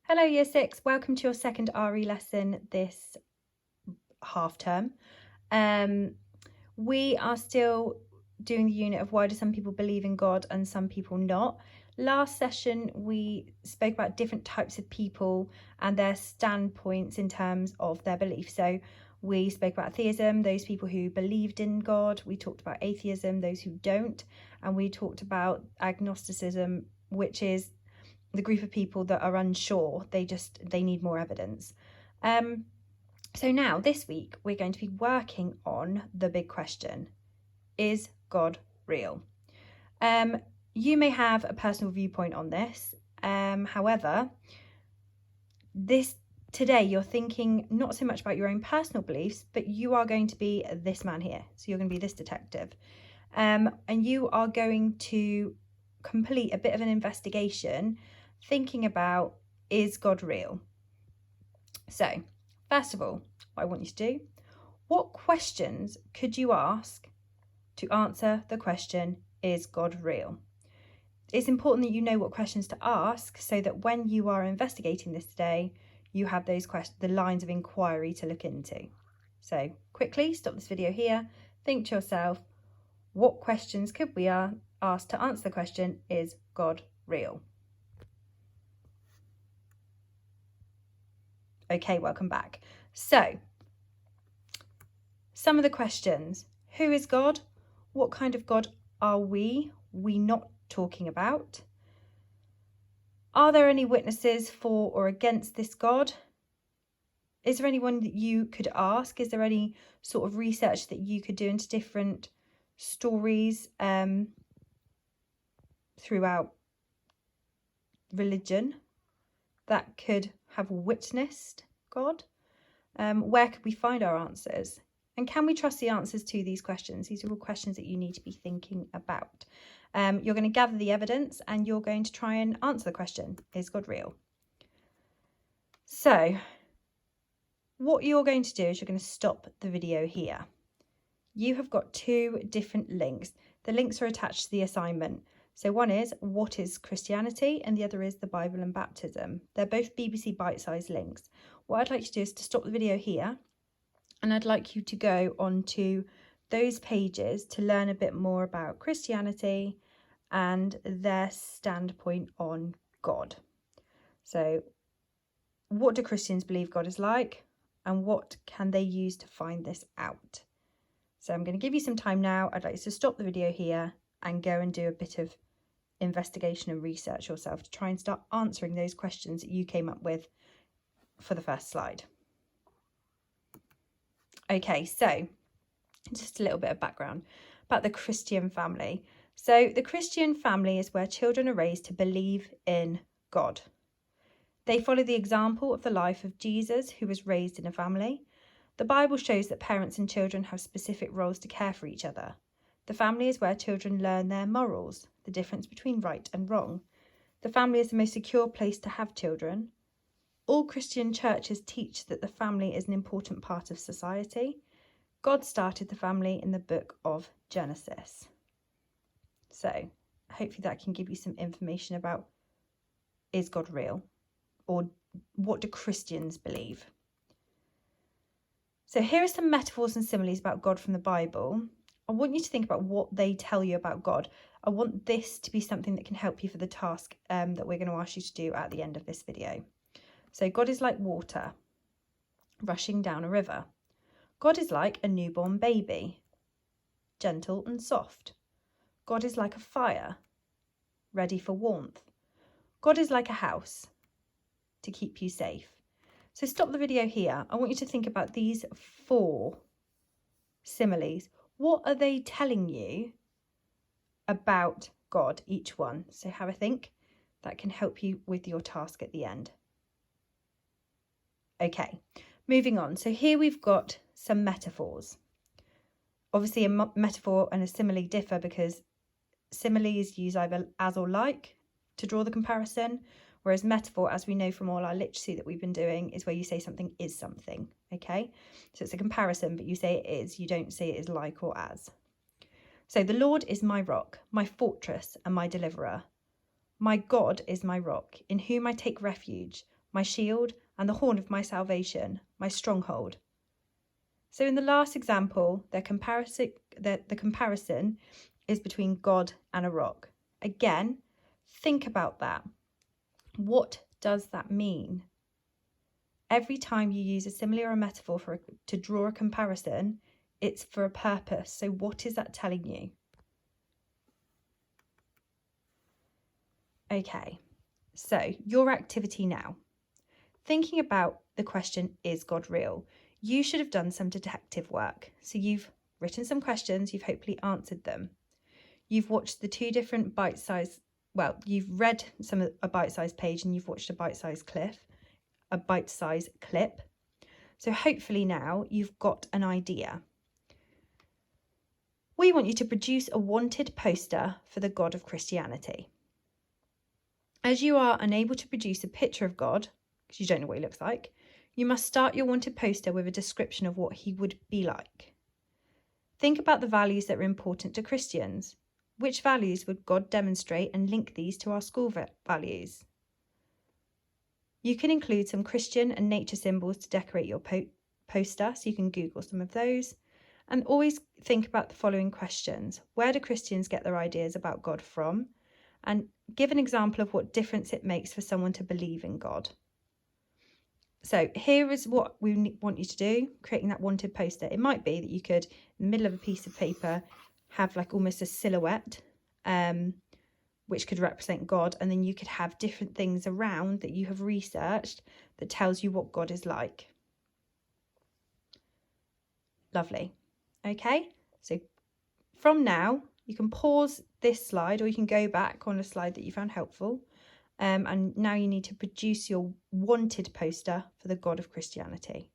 Hello Year 6, welcome to your second RE lesson this half term. We are still doing the unit of why do some people believe in God and some people not. Last session we spoke about different types of people and their standpoints in terms of their belief. So we spoke about theism, those people who believed in God. We talked about atheism, those who don't. And we talked about agnosticism, which is the group of people that are unsure. They need more evidence. So now this week we're going to be working on the big question: is God real? You may have a personal viewpoint on this. However, today you're thinking not so much about your own personal beliefs, but you are going to be this man here. So you're going to be this detective, and you are going to complete a bit of an investigation thinking about, is God real? So first of all, what I want you to do, what questions could you ask to answer the question, is God real? It's important that you know what questions to ask so that when you are investigating this today, you have those questions, the lines of inquiry to look into. So quickly stop this video here, think to yourself, what questions could we ask to answer the question, is God real? Okay, welcome back. So, some of the questions: who is God? What kind of God are we not talking about? Are there any witnesses for or against this God? Is there anyone that you could ask? Is there any sort of research that you could do into different stories throughout religion that could have witnessed God? Where could we find our answers? And can we trust the answers to these questions? These are all questions that you need to be thinking about. You're going to gather the evidence and you're going to try and answer the question, is God real? So what you're going to do is you're going to stop the video here. You have got two different links. The links are attached to the assignment. So one is what is Christianity and the other is the Bible and baptism. They're both BBC bite-sized links. What I'd like to do is to stop the video here and I'd like you to go onto those pages to learn a bit more about Christianity and their standpoint on God. So what do Christians believe God is like and what can they use to find this out? So I'm going to give you some time now. I'd like you to stop the video here and go and do a bit of investigation and research yourself to try and start answering those questions that you came up with for the first slide. Okay, so just a little bit of background about the Christian family. So the Christian family is where children are raised to believe in God. They follow the example of the life of Jesus, who was raised in a family. The Bible shows that parents and children have specific roles to care for each other. The family is where children learn their morals, the difference between right and wrong. The family is the most secure place to have children. All Christian churches teach that the family is an important part of society. God started the family in the book of Genesis. So hopefully that can give you some information about, is God real? Or what do Christians believe? So here are some metaphors and similes about God from the Bible. I want you to think about what they tell you about God. I want this to be something that can help you for the task that we're going to ask you to do at the end of this video. So God is like water rushing down a river. God is like a newborn baby, gentle and soft. God is like a fire, ready for warmth. God is like a house to keep you safe. So stop the video here. I want you to think about these 4 similes. What are they telling you about God, each one? So have a think. That can help you with your task at the end. Okay, moving on. So here we've got some metaphors. Obviously a metaphor and a simile differ because similes use either as or like to draw the comparison, whereas metaphor, as we know from all our literacy that we've been doing, is where you say something is something, okay? So it's a comparison, but you say it is, you don't say it is like or as. So the Lord is my rock, my fortress and my deliverer. My God is my rock, in whom I take refuge, my shield, and the horn of my salvation, my stronghold. So in the last example, the comparison is between God and a rock. Again, think about that. What does that mean? Every time you use a simile or a metaphor to draw a comparison, it's for a purpose. So what is that telling you? Okay, so your activity now. Thinking about the question, is God real? You should have done some detective work. So you've written some questions, you've hopefully answered them. You've watched the two different you've read a bite-sized page and you've watched a bite-sized clip. So hopefully now you've got an idea. We want you to produce a wanted poster for the God of Christianity. As you are unable to produce a picture of God, because you don't know what he looks like, you must start your wanted poster with a description of what he would be like. Think about the values that are important to Christians. Which values would God demonstrate, and link these to our school values? You can include some Christian and nature symbols to decorate your poster, so you can Google some of those. And always think about the following questions. Where do Christians get their ideas about God from? And give an example of what difference it makes for someone to believe in God. So here is what we want you to do, creating that wanted poster. It might be that you could, in the middle of a piece of paper, have like almost a silhouette, which could represent God. And then you could have different things around that you have researched that tells you what God is like. Lovely. Okay, so from now, you can pause this slide, or you can go back on a slide that you found helpful. And now you need to produce your wanted poster for the God of Christianity.